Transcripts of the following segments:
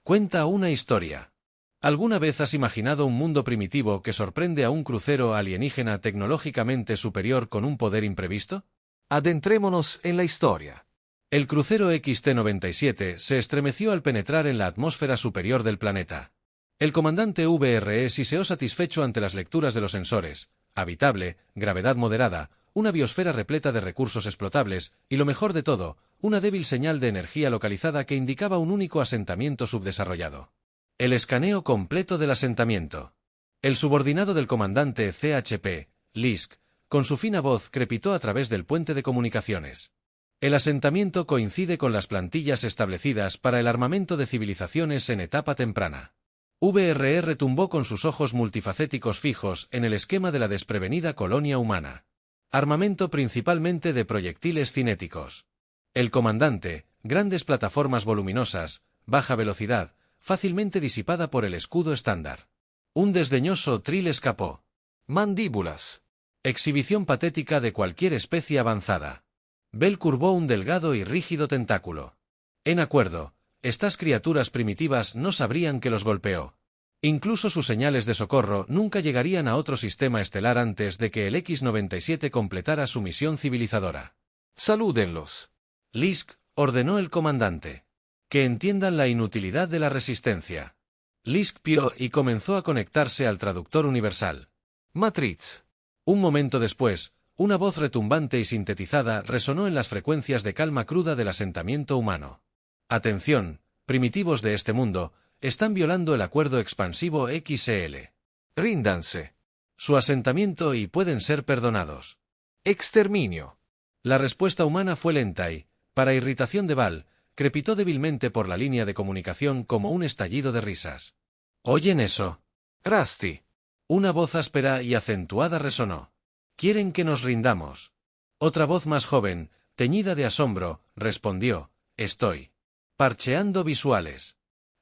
Cuenta una historia. ¿Alguna vez has imaginado un mundo primitivo que sorprende a un crucero alienígena tecnológicamente superior con un poder imprevisto? Adentrémonos en la historia. El crucero XT-97 se estremeció al penetrar en la atmósfera superior del planeta. El comandante VRE siseó satisfecho ante las lecturas de los sensores: habitable, gravedad moderada, una biosfera repleta de recursos explotables y, lo mejor de todo, una débil señal de energía localizada que indicaba un único asentamiento subdesarrollado. El escaneo completo del asentamiento. El subordinado del comandante CHP, Lisk, con su fina voz crepitó a través del puente de comunicaciones. El asentamiento coincide con las plantillas establecidas para el armamento de civilizaciones en etapa temprana. VRE retumbó con sus ojos multifacéticos fijos en el esquema de la desprevenida colonia humana. Armamento principalmente de proyectiles cinéticos. El comandante, grandes plataformas voluminosas, baja velocidad, fácilmente disipada por el escudo estándar. Un desdeñoso tril escapó. Mandíbulas. Exhibición patética de cualquier especie avanzada. Bell curvó un delgado y rígido tentáculo. En acuerdo, estas criaturas primitivas no sabrían que los golpeó. Incluso sus señales de socorro nunca llegarían a otro sistema estelar antes de que el X-97 completara su misión civilizadora. Salúdenlos. Lisk ordenó el comandante. Que entiendan la inutilidad de la resistencia. Lisk pió y comenzó a conectarse al traductor universal. Matriz. Un momento después, una voz retumbante y sintetizada resonó en las frecuencias de calma cruda del asentamiento humano. Atención, primitivos de este mundo, están violando el acuerdo expansivo XL. Ríndanse. Su asentamiento y pueden ser perdonados. Exterminio. La respuesta humana fue lenta y, para irritación de Val, crepitó débilmente por la línea de comunicación como un estallido de risas. ¿Oyen eso? Rusty. Una voz áspera y acentuada resonó. ¿Quieren que nos rindamos? Otra voz más joven, teñida de asombro, respondió: estoy parcheando visuales.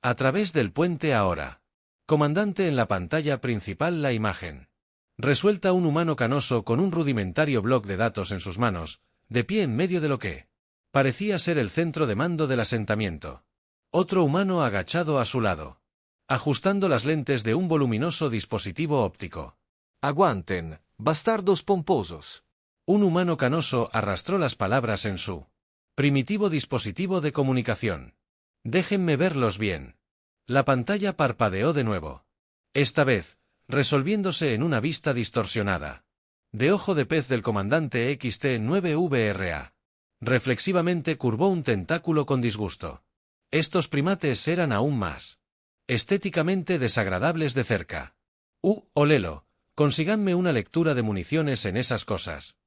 A través del puente ahora. Comandante, en la pantalla principal la imagen. Resuelta un humano canoso con un rudimentario bloc de datos en sus manos, de pie en medio de lo que parecía ser el centro de mando del asentamiento. Otro humano agachado a su lado, ajustando las lentes de un voluminoso dispositivo óptico. Aguanten, bastardos pomposos. Un humano canoso arrastró las palabras en su primitivo dispositivo de comunicación. Déjenme verlos bien. La pantalla parpadeó de nuevo. Esta vez, resolviéndose en una vista distorsionada. De ojo de pez del comandante XT-9VRA. Reflexivamente curvó un tentáculo con disgusto. Estos primates eran aún más estéticamente desagradables de cerca. Olelo, consíganme una lectura de municiones en esas cosas.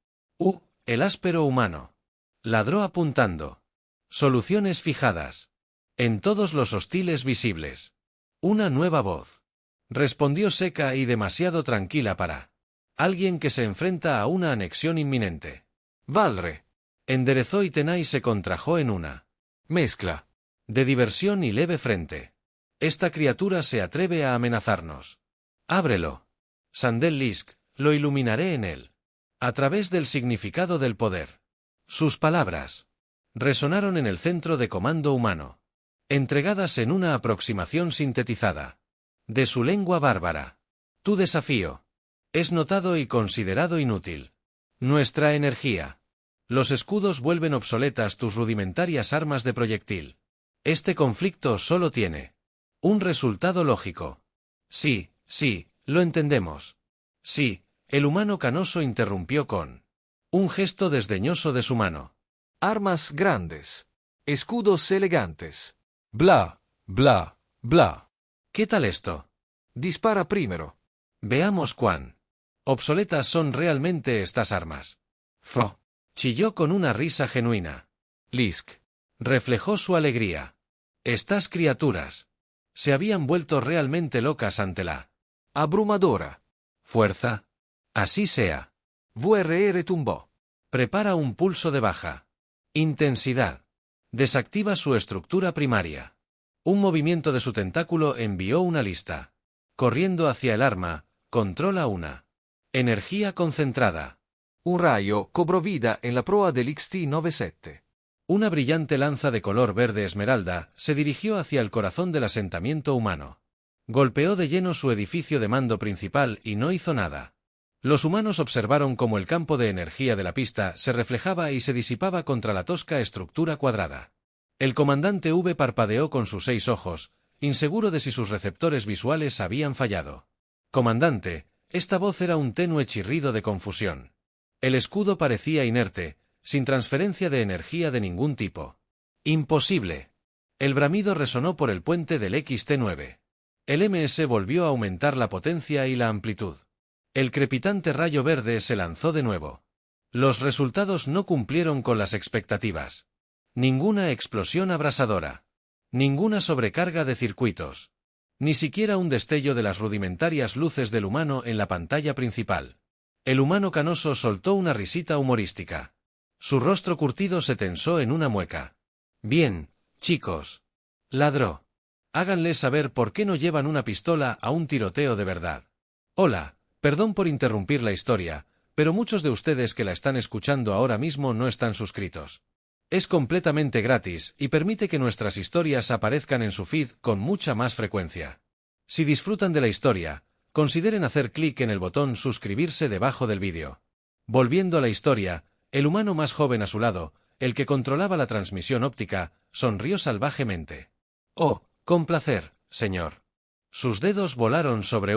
El áspero humano. Ladró apuntando. Soluciones fijadas. En todos los hostiles visibles. Una nueva voz. Respondió seca y demasiado tranquila para alguien que se enfrenta a una anexión inminente. Valre. Enderezó y Tenai se contrajo en una mezcla de diversión y leve frente. Esta criatura se atreve a amenazarnos. Ábrelo. Sandel Lisk, lo iluminaré en él. A través del significado del poder. Sus palabras resonaron en el centro de comando humano, entregadas en una aproximación sintetizada de su lengua bárbara. Tu desafío es notado y considerado inútil. Nuestra energía. Los escudos vuelven obsoletas tus rudimentarias armas de proyectil. Este conflicto solo tiene un resultado lógico. Sí, lo entendemos. Sí, el humano canoso interrumpió con un gesto desdeñoso de su mano. Armas grandes. Escudos elegantes. Bla, bla, bla. ¿Qué tal esto? Dispara primero. Veamos cuán obsoletas son realmente estas armas. Chilló con una risa genuina. Lisk reflejó su alegría. Estas criaturas se habían vuelto realmente locas ante la abrumadora fuerza. Así sea. VRE retumbó. Prepara un pulso de baja intensidad. Desactiva su estructura primaria. Un movimiento de su tentáculo envió una lista. Corriendo hacia el arma, controla una energía concentrada. Un rayo cobró vida en la proa del XT-97. Una brillante lanza de color verde esmeralda se dirigió hacia el corazón del asentamiento humano. Golpeó de lleno su edificio de mando principal y no hizo nada. Los humanos observaron cómo el campo de energía de la pista se reflejaba y se disipaba contra la tosca estructura cuadrada. El comandante V parpadeó con sus 6 ojos, inseguro de si sus receptores visuales habían fallado. «Comandante», esta voz era un tenue chirrido de confusión. El escudo parecía inerte, sin transferencia de energía de ningún tipo. «Imposible». El bramido resonó por el puente del XT-9. El MS volvió a aumentar la potencia y la amplitud. El crepitante rayo verde se lanzó de nuevo. Los resultados no cumplieron con las expectativas. Ninguna explosión abrasadora. Ninguna sobrecarga de circuitos. Ni siquiera un destello de las rudimentarias luces del humano en la pantalla principal. El humano canoso soltó una risita humorística. Su rostro curtido se tensó en una mueca. «Bien, chicos», ladró. «Háganles saber por qué no llevan una pistola a un tiroteo de verdad». «Hola, perdón por interrumpir la historia, pero muchos de ustedes que la están escuchando ahora mismo no están suscritos. Es completamente gratis y permite que nuestras historias aparezcan en su feed con mucha más frecuencia. Si disfrutan de la historia, consideren hacer clic en el botón suscribirse debajo del vídeo». Volviendo a la historia, el humano más joven a su lado, el que controlaba la transmisión óptica, sonrió salvajemente. «Oh, con placer, señor». Sus dedos volaron sobre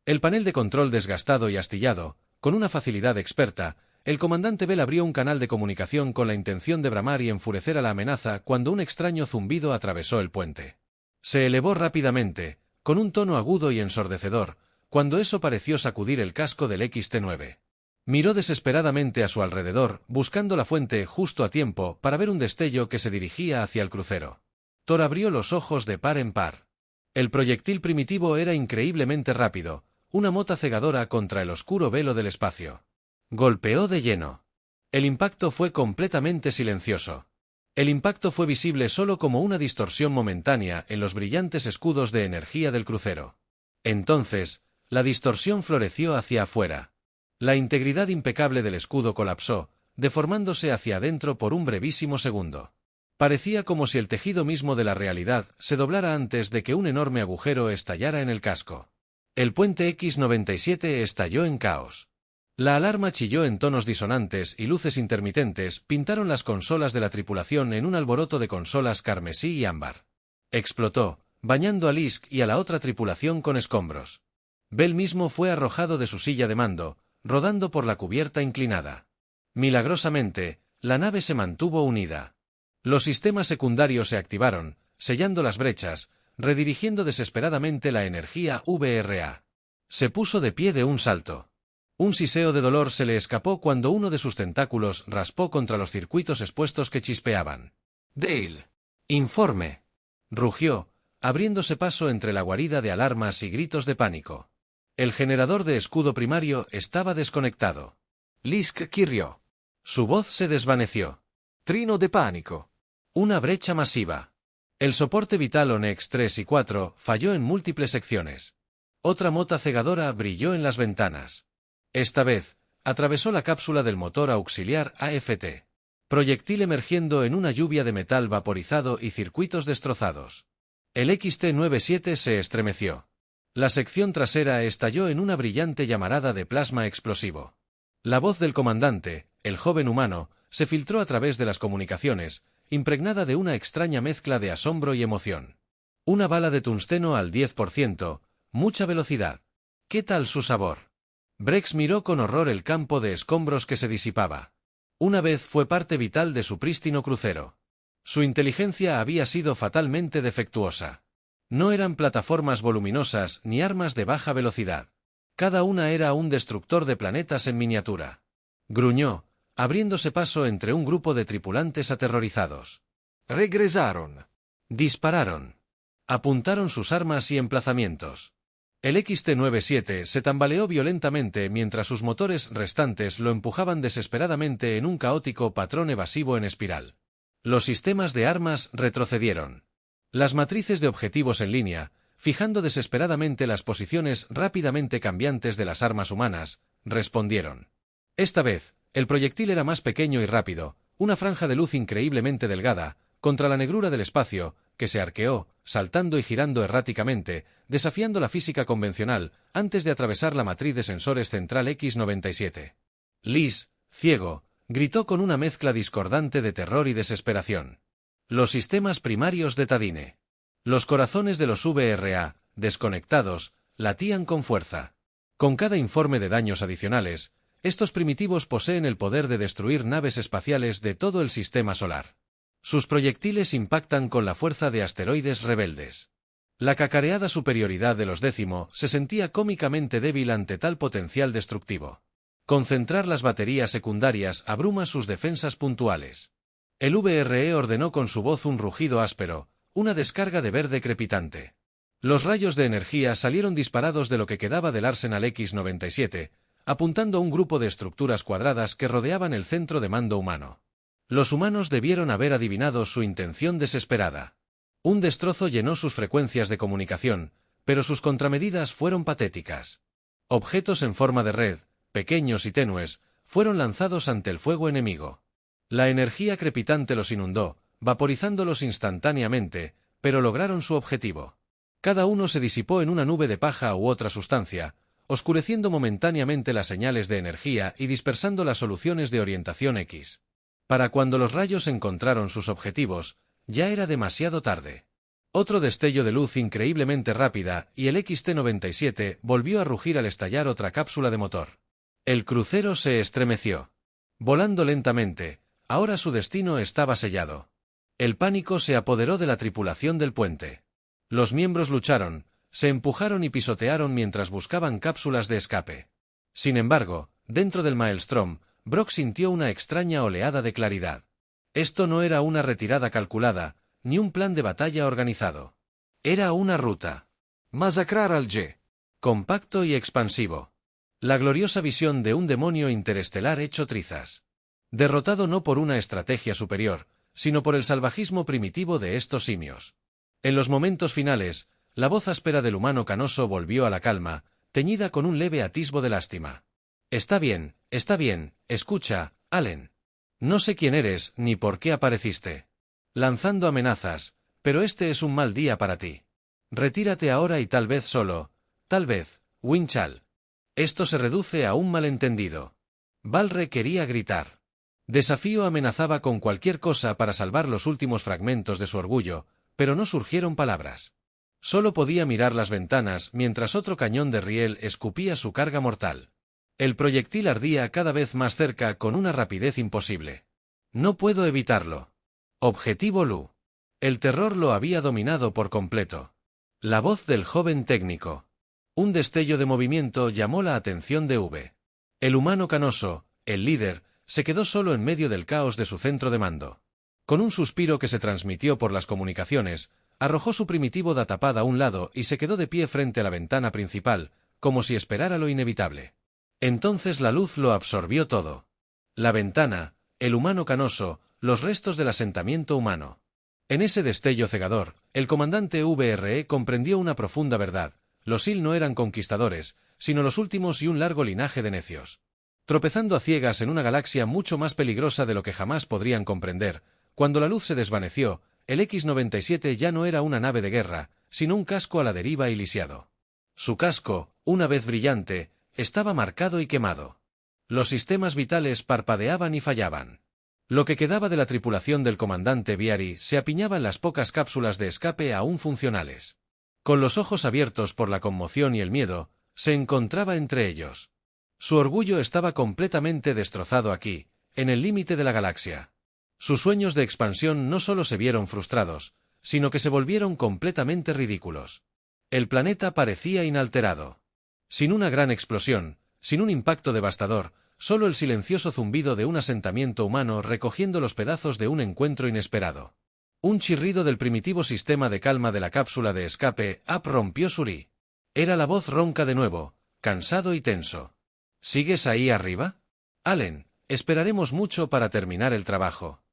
el panel de control desgastado y astillado. Con una facilidad experta, el comandante Bell abrió un canal de comunicación con la intención de bramar y enfurecer a la amenaza cuando un extraño zumbido atravesó el puente. Se elevó rápidamente, con un tono agudo y ensordecedor, cuando eso pareció sacudir el casco del XT-9. Miró desesperadamente a su alrededor, buscando la fuente justo a tiempo para ver un destello que se dirigía hacia el crucero. Thor abrió los ojos de par en par. El proyectil primitivo era increíblemente rápido, una mota cegadora contra el oscuro velo del espacio. Golpeó de lleno. El impacto fue completamente silencioso. El impacto fue visible solo como una distorsión momentánea en los brillantes escudos de energía del crucero. Entonces, la distorsión floreció hacia afuera. La integridad impecable del escudo colapsó, deformándose hacia adentro por un brevísimo segundo. Parecía como si el tejido mismo de la realidad se doblara antes de que un enorme agujero estallara en el casco. El puente X-97 estalló en caos. La alarma chilló en tonos disonantes y luces intermitentes pintaron las consolas de la tripulación en un alboroto de consolas carmesí y ámbar. Explotó, bañando a Lisk y a la otra tripulación con escombros. Bell mismo fue arrojado de su silla de mando, rodando por la cubierta inclinada. Milagrosamente, la nave se mantuvo unida. Los sistemas secundarios se activaron, sellando las brechas, redirigiendo desesperadamente la energía VRA. Se puso de pie de un salto. Un siseo de dolor se le escapó cuando uno de sus tentáculos raspó contra los circuitos expuestos que chispeaban. «Dale. Informe», rugió, abriéndose paso entre la guarida de alarmas y gritos de pánico. El generador de escudo primario estaba desconectado. Lisk chirriò. Su voz se desvaneció. Trino de pánico. Una brecha masiva. El soporte vital ONEX 3 y 4 falló en múltiples secciones. Otra mota cegadora brilló en las ventanas. Esta vez, atravesó la cápsula del motor auxiliar AFT. Proyectil emergiendo en una lluvia de metal vaporizado y circuitos destrozados. El XT-97 se estremeció. La sección trasera estalló en una brillante llamarada de plasma explosivo. La voz del comandante, el joven humano, se filtró a través de las comunicaciones, impregnada de una extraña mezcla de asombro y emoción. Una bala de tungsteno al 10%, mucha velocidad. ¿Qué tal su sabor? Brex miró con horror el campo de escombros que se disipaba. Una vez fue parte vital de su prístino crucero. Su inteligencia había sido fatalmente defectuosa. No eran plataformas voluminosas ni armas de baja velocidad. Cada una era un destructor de planetas en miniatura. Gruñó, abriéndose paso entre un grupo de tripulantes aterrorizados. Regresaron. Dispararon. Apuntaron sus armas y emplazamientos. El XT-97 se tambaleó violentamente mientras sus motores restantes lo empujaban desesperadamente en un caótico patrón evasivo en espiral. Los sistemas de armas retrocedieron. Las matrices de objetivos en línea, fijando desesperadamente las posiciones rápidamente cambiantes de las armas humanas, respondieron. Esta vez, el proyectil era más pequeño y rápido, una franja de luz increíblemente delgada, contra la negrura del espacio, que se arqueó, saltando y girando erráticamente, desafiando la física convencional, antes de atravesar la matriz de sensores central X-97. Liz, ciego, gritó con una mezcla discordante de terror y desesperación. Los sistemas primarios de Tadine. Los corazones de los VRA, desconectados, latían con fuerza. Con cada informe de daños adicionales, estos primitivos poseen el poder de destruir naves espaciales de todo el sistema solar. Sus proyectiles impactan con la fuerza de asteroides rebeldes. La cacareada superioridad de los Décimo se sentía cómicamente débil ante tal potencial destructivo. Concentrar las baterías secundarias abruma sus defensas puntuales. El VRE ordenó con su voz un rugido áspero, una descarga de verde crepitante. Los rayos de energía salieron disparados de lo que quedaba del Arsenal X-97, apuntando a un grupo de estructuras cuadradas que rodeaban el centro de mando humano. Los humanos debieron haber adivinado su intención desesperada. Un destrozo llenó sus frecuencias de comunicación, pero sus contramedidas fueron patéticas. Objetos en forma de red, pequeños y tenues, fueron lanzados ante el fuego enemigo. La energía crepitante los inundó, vaporizándolos instantáneamente, pero lograron su objetivo. Cada uno se disipó en una nube de paja u otra sustancia, oscureciendo momentáneamente las señales de energía y dispersando las soluciones de orientación X. Para cuando los rayos encontraron sus objetivos, ya era demasiado tarde. Otro destello de luz increíblemente rápida y el XT-97 volvió a rugir al estallar otra cápsula de motor. El crucero se estremeció. Volando lentamente, ahora su destino estaba sellado. El pánico se apoderó de la tripulación del puente. Los miembros lucharon, se empujaron y pisotearon mientras buscaban cápsulas de escape. Sin embargo, dentro del Maelstrom, Brock sintió una extraña oleada de claridad. Esto no era una retirada calculada, ni un plan de batalla organizado. Era una ruta. Masacrar al G. Compacto y expansivo. La gloriosa visión de un demonio interestelar hecho trizas. Derrotado no por una estrategia superior, sino por el salvajismo primitivo de estos simios. En los momentos finales, la voz áspera del humano canoso volvió a la calma, teñida con un leve atisbo de lástima. Está bien, escucha, Allen. No sé quién eres ni por qué apareciste. Lanzando amenazas, pero este es un mal día para ti. Retírate ahora y tal vez solo, tal vez, Winchell. Esto se reduce a un malentendido. Valre quería gritar. Desafío amenazaba con cualquier cosa para salvar los últimos fragmentos de su orgullo, pero no surgieron palabras. Solo podía mirar las ventanas mientras otro cañón de riel escupía su carga mortal. El proyectil ardía cada vez más cerca con una rapidez imposible. No puedo evitarlo. Objetivo Lu. El terror lo había dominado por completo. La voz del joven técnico. Un destello de movimiento llamó la atención de V. El humano canoso, el líder, se quedó solo en medio del caos de su centro de mando. Con un suspiro que se transmitió por las comunicaciones, arrojó su primitivo datapad a un lado y se quedó de pie frente a la ventana principal, como si esperara lo inevitable. Entonces la luz lo absorbió todo. La ventana, el humano canoso, los restos del asentamiento humano. En ese destello cegador, el comandante VRE comprendió una profunda verdad. Los SEAL no eran conquistadores, sino los últimos y un largo linaje de necios. Tropezando a ciegas en una galaxia mucho más peligrosa de lo que jamás podrían comprender, cuando la luz se desvaneció, el X-97 ya no era una nave de guerra, sino un casco a la deriva y lisiado. Su casco, una vez brillante, estaba marcado y quemado. Los sistemas vitales parpadeaban y fallaban. Lo que quedaba de la tripulación del comandante Viari se apiñaba en las pocas cápsulas de escape aún funcionales. Con los ojos abiertos por la conmoción y el miedo, se encontraba entre ellos. Su orgullo estaba completamente destrozado aquí, en el límite de la galaxia. Sus sueños de expansión no solo se vieron frustrados, sino que se volvieron completamente ridículos. El planeta parecía inalterado. Sin una gran explosión, sin un impacto devastador, solo el silencioso zumbido de un asentamiento humano recogiendo los pedazos de un encuentro inesperado. Un chirrido del primitivo sistema de calma de la cápsula de escape rompió Suri. Era la voz ronca de nuevo, cansado y tenso. ¿Sigues ahí arriba? Allen, esperaremos mucho para terminar el trabajo.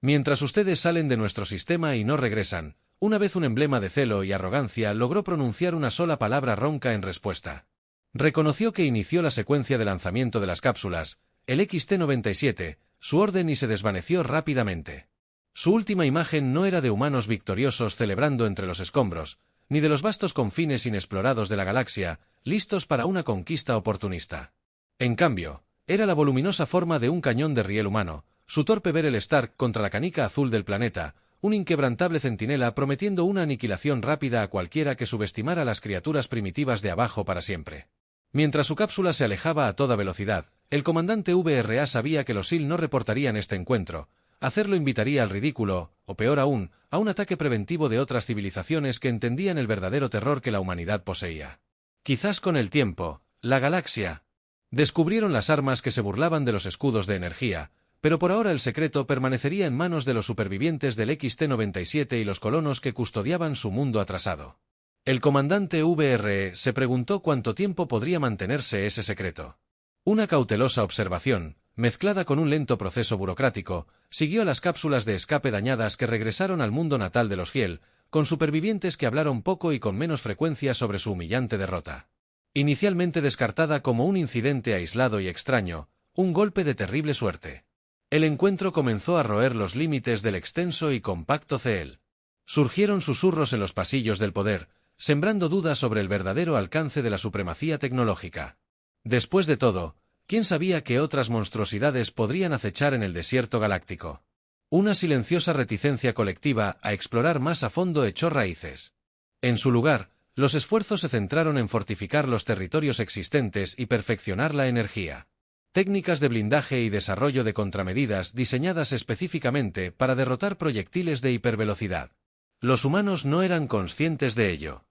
Mientras ustedes salen de nuestro sistema y no regresan, una vez un emblema de celo y arrogancia logró pronunciar una sola palabra ronca en respuesta. Reconoció que inició la secuencia de lanzamiento de las cápsulas, el XT-97, su orden y se desvaneció rápidamente. Su última imagen no era de humanos victoriosos celebrando entre los escombros, ni de los vastos confines inexplorados de la galaxia, listos para una conquista oportunista. En cambio, era la voluminosa forma de un cañón de riel humano, su torpe Beryl Stark contra la canica azul del planeta, un inquebrantable centinela prometiendo una aniquilación rápida a cualquiera que subestimara las criaturas primitivas de abajo para siempre. Mientras su cápsula se alejaba a toda velocidad, el comandante VRA sabía que los SEAL no reportarían este encuentro. Hacerlo invitaría al ridículo, o peor aún, a un ataque preventivo de otras civilizaciones que entendían el verdadero terror que la humanidad poseía. Quizás con el tiempo, la galaxia. Descubrieron las armas que se burlaban de los escudos de energía, pero por ahora el secreto permanecería en manos de los supervivientes del XT-97 y los colonos que custodiaban su mundo atrasado. El comandante VRE se preguntó cuánto tiempo podría mantenerse ese secreto. Una cautelosa observación, mezclada con un lento proceso burocrático, siguió a las cápsulas de escape dañadas que regresaron al mundo natal de los Fiel, con supervivientes que hablaron poco y con menos frecuencia sobre su humillante derrota. Inicialmente descartada como un incidente aislado y extraño, un golpe de terrible suerte. El encuentro comenzó a roer los límites del extenso y compacto CEL. Surgieron susurros en los pasillos del poder, sembrando dudas sobre el verdadero alcance de la supremacía tecnológica. Después de todo, ¿quién sabía que otras monstruosidades podrían acechar en el desierto galáctico? Una silenciosa reticencia colectiva a explorar más a fondo echó raíces. En su lugar, los esfuerzos se centraron en fortificar los territorios existentes y perfeccionar la energía. Técnicas de blindaje y desarrollo de contramedidas diseñadas específicamente para derrotar proyectiles de hipervelocidad. Los humanos no eran conscientes de ello.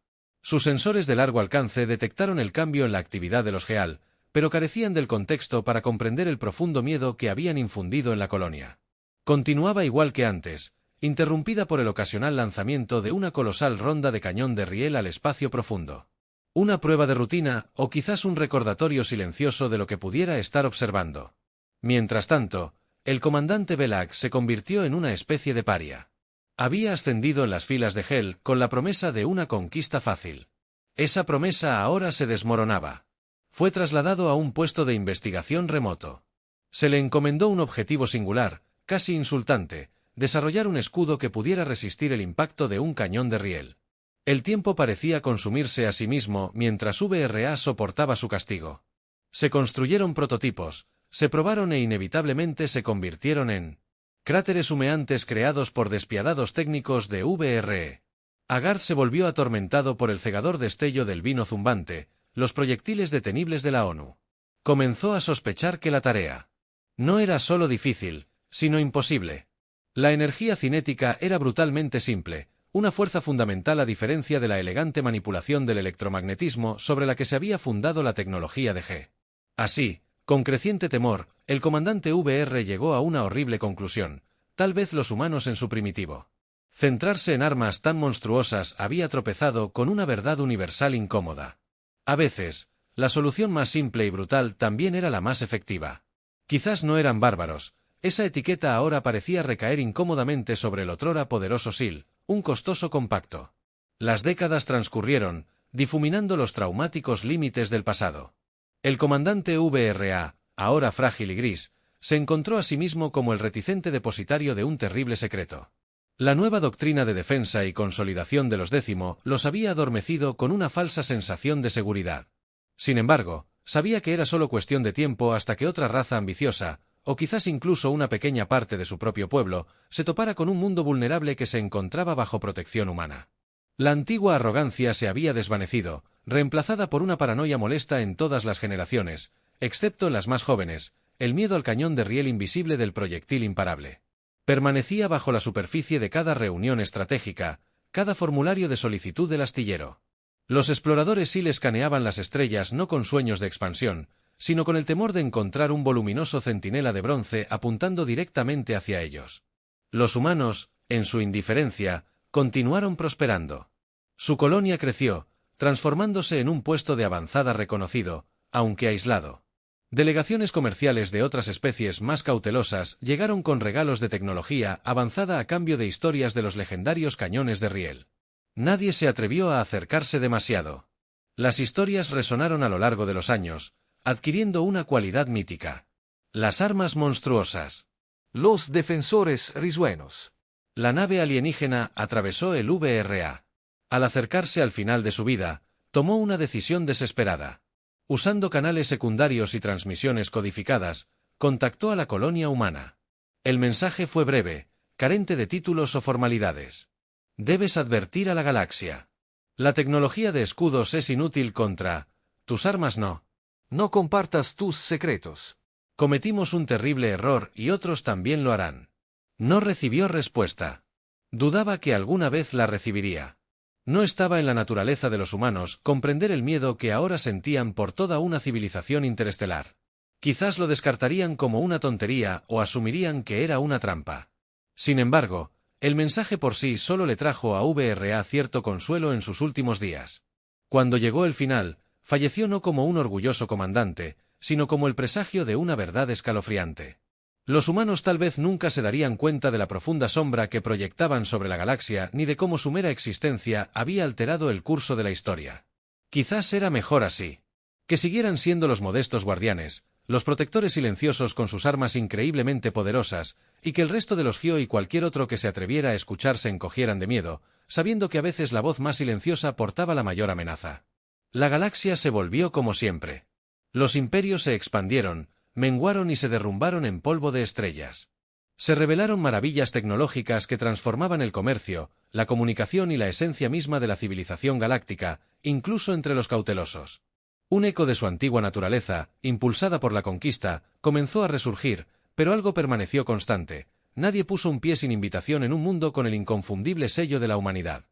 Sus sensores de largo alcance detectaron el cambio en la actividad de los GEAL, pero carecían del contexto para comprender el profundo miedo que habían infundido en la colonia. Continuaba igual que antes, interrumpida por el ocasional lanzamiento de una colosal ronda de cañón de riel al espacio profundo. Una prueba de rutina, o quizás un recordatorio silencioso de lo que pudiera estar observando. Mientras tanto, el comandante Belak se convirtió en una especie de paria. Había ascendido en las filas de Hell con la promesa de una conquista fácil. Esa promesa ahora se desmoronaba. Fue trasladado a un puesto de investigación remoto. Se le encomendó un objetivo singular, casi insultante: desarrollar un escudo que pudiera resistir el impacto de un cañón de riel. El tiempo parecía consumirse a sí mismo mientras VRA soportaba su castigo. Se construyeron prototipos, se probaron e inevitablemente se convirtieron en cráteres humeantes creados por despiadados técnicos de VRE. Agar se volvió atormentado por el cegador destello del vino zumbante, los proyectiles detenibles de la ONU. Comenzó a sospechar que la tarea no era solo difícil, sino imposible. La energía cinética era brutalmente simple, una fuerza fundamental a diferencia de la elegante manipulación del electromagnetismo sobre la que se había fundado la tecnología de G. Así, con creciente temor, el comandante VR llegó a una horrible conclusión: tal vez los humanos en su primitivo centrarse en armas tan monstruosas había tropezado con una verdad universal incómoda. A veces, la solución más simple y brutal también era la más efectiva. Quizás no eran bárbaros, esa etiqueta ahora parecía recaer incómodamente sobre el otrora poderoso SEAL, un costoso compacto. Las décadas transcurrieron, difuminando los traumáticos límites del pasado. El comandante VRA, ahora frágil y gris, se encontró a sí mismo como el reticente depositario de un terrible secreto. La nueva doctrina de defensa y consolidación de los Décimo los había adormecido con una falsa sensación de seguridad. Sin embargo, sabía que era solo cuestión de tiempo hasta que otra raza ambiciosa, o quizás incluso una pequeña parte de su propio pueblo, se topara con un mundo vulnerable que se encontraba bajo protección humana. La antigua arrogancia se había desvanecido, reemplazada por una paranoia molesta en todas las generaciones, excepto en las más jóvenes: el miedo al cañón de riel invisible del proyectil imparable. Permanecía bajo la superficie de cada reunión estratégica, cada formulario de solicitud del astillero. Los exploradores SEAL escaneaban las estrellas no con sueños de expansión, sino con el temor de encontrar un voluminoso centinela de bronce apuntando directamente hacia ellos. Los humanos, en su indiferencia, continuaron prosperando. Su colonia creció, transformándose en un puesto de avanzada reconocido, aunque aislado. Delegaciones comerciales de otras especies más cautelosas llegaron con regalos de tecnología avanzada a cambio de historias de los legendarios cañones de riel. Nadie se atrevió a acercarse demasiado. Las historias resonaron a lo largo de los años, adquiriendo una cualidad mítica: las armas monstruosas. Los defensores risueños. La nave alienígena atravesó el VRA. Al acercarse al final de su vida, tomó una decisión desesperada. Usando canales secundarios y transmisiones codificadas, contactó a la colonia humana. El mensaje fue breve, carente de títulos o formalidades. Debes advertir a la galaxia. La tecnología de escudos es inútil contra... tus armas no. No compartas tus secretos. Cometimos un terrible error y otros también lo harán. No recibió respuesta. Dudaba que alguna vez la recibiría. No estaba en la naturaleza de los humanos comprender el miedo que ahora sentían por toda una civilización interestelar. Quizás lo descartarían como una tontería o asumirían que era una trampa. Sin embargo, el mensaje por sí solo le trajo a VRA cierto consuelo en sus últimos días. Cuando llegó el final, falleció no como un orgulloso comandante, sino como el presagio de una verdad escalofriante. Los humanos tal vez nunca se darían cuenta de la profunda sombra que proyectaban sobre la galaxia ni de cómo su mera existencia había alterado el curso de la historia. Quizás era mejor así. Que siguieran siendo los modestos guardianes, los protectores silenciosos con sus armas increíblemente poderosas, y que el resto de los Gio y cualquier otro que se atreviera a escuchar se encogieran de miedo, sabiendo que a veces la voz más silenciosa portaba la mayor amenaza. La galaxia se volvió como siempre. Los imperios se expandieron, menguaron y se derrumbaron en polvo de estrellas. Se revelaron maravillas tecnológicas que transformaban el comercio, la comunicación y la esencia misma de la civilización galáctica, incluso entre los cautelosos. Un eco de su antigua naturaleza, impulsada por la conquista, comenzó a resurgir, pero algo permaneció constante. Nadie puso un pie sin invitación en un mundo con el inconfundible sello de la humanidad.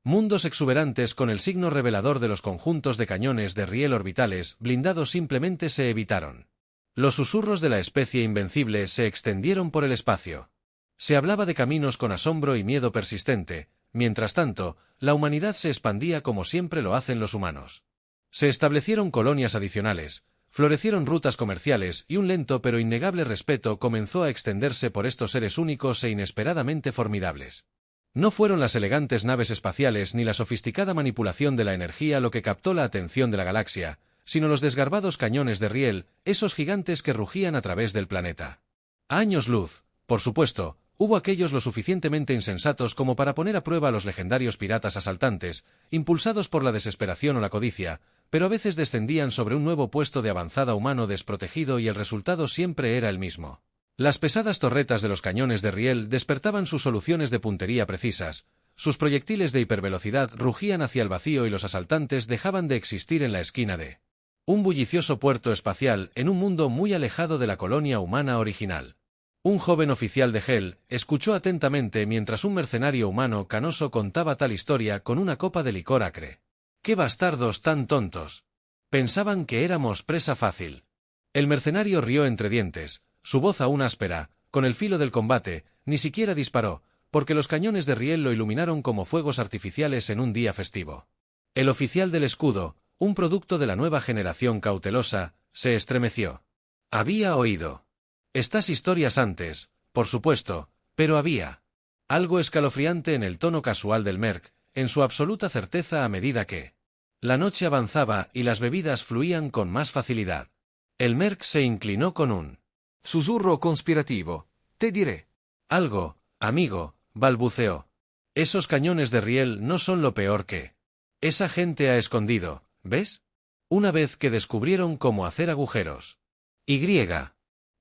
Mundos exuberantes con el signo revelador de los conjuntos de cañones de riel orbitales blindados simplemente se evitaron. Los susurros de la especie invencible se extendieron por el espacio. Se hablaba de caminos con asombro y miedo persistente. Mientras tanto, la humanidad se expandía como siempre lo hacen los humanos. Se establecieron colonias adicionales, florecieron rutas comerciales y un lento pero innegable respeto comenzó a extenderse por estos seres únicos e inesperadamente formidables. No fueron las elegantes naves espaciales ni la sofisticada manipulación de la energía lo que captó la atención de la galaxia, sino los desgarbados cañones de riel, esos gigantes que rugían a través del planeta. A años luz, por supuesto, hubo aquellos lo suficientemente insensatos como para poner a prueba a los legendarios piratas asaltantes, impulsados por la desesperación o la codicia, pero a veces descendían sobre un nuevo puesto de avanzada humano desprotegido y el resultado siempre era el mismo. Las pesadas torretas de los cañones de riel despertaban sus soluciones de puntería precisas, sus proyectiles de hipervelocidad rugían hacia el vacío y los asaltantes dejaban de existir en la esquina de un bullicioso puerto espacial en un mundo muy alejado de la colonia humana original. Un joven oficial de Hell escuchó atentamente mientras un mercenario humano canoso contaba tal historia con una copa de licor acre. ¡Qué bastardos tan tontos! Pensaban que éramos presa fácil. El mercenario rió entre dientes, su voz aún áspera, con el filo del combate, ni siquiera disparó, porque los cañones de riel lo iluminaron como fuegos artificiales en un día festivo. El oficial del escudo, un producto de la nueva generación cautelosa, se estremeció. Había oído estas historias antes, por supuesto, pero había algo escalofriante en el tono casual del merc, en su absoluta certeza a medida que la noche avanzaba y las bebidas fluían con más facilidad. El merc se inclinó con un susurro conspirativo. Te diré. Algo, amigo, balbuceó. Esos cañones de riel no son lo peor que esa gente ha escondido, ¿ves? Una vez que descubrieron cómo hacer agujeros.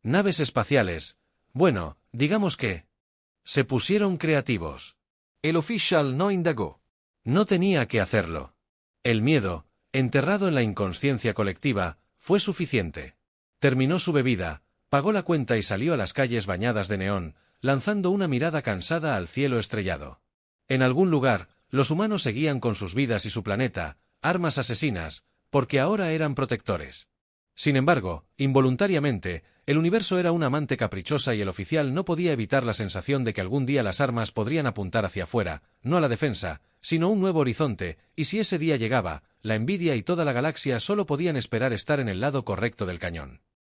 Naves espaciales. Bueno, digamos que se pusieron creativos. El oficial no indagó. No tenía que hacerlo. El miedo, enterrado en la inconsciencia colectiva, fue suficiente. Terminó su bebida, pagó la cuenta y salió a las calles bañadas de neón, lanzando una mirada cansada al cielo estrellado. En algún lugar, los humanos seguían con sus vidas y su planeta, armas asesinas, porque ahora eran protectores. Sin embargo, involuntariamente, el universo era una amante caprichosa y el oficial no podía evitar la sensación de que algún día las armas podrían apuntar hacia afuera, no a la defensa, sino un nuevo horizonte, y si ese día llegaba, la envidia y toda la galaxia solo podían esperar estar en el lado correcto del cañón.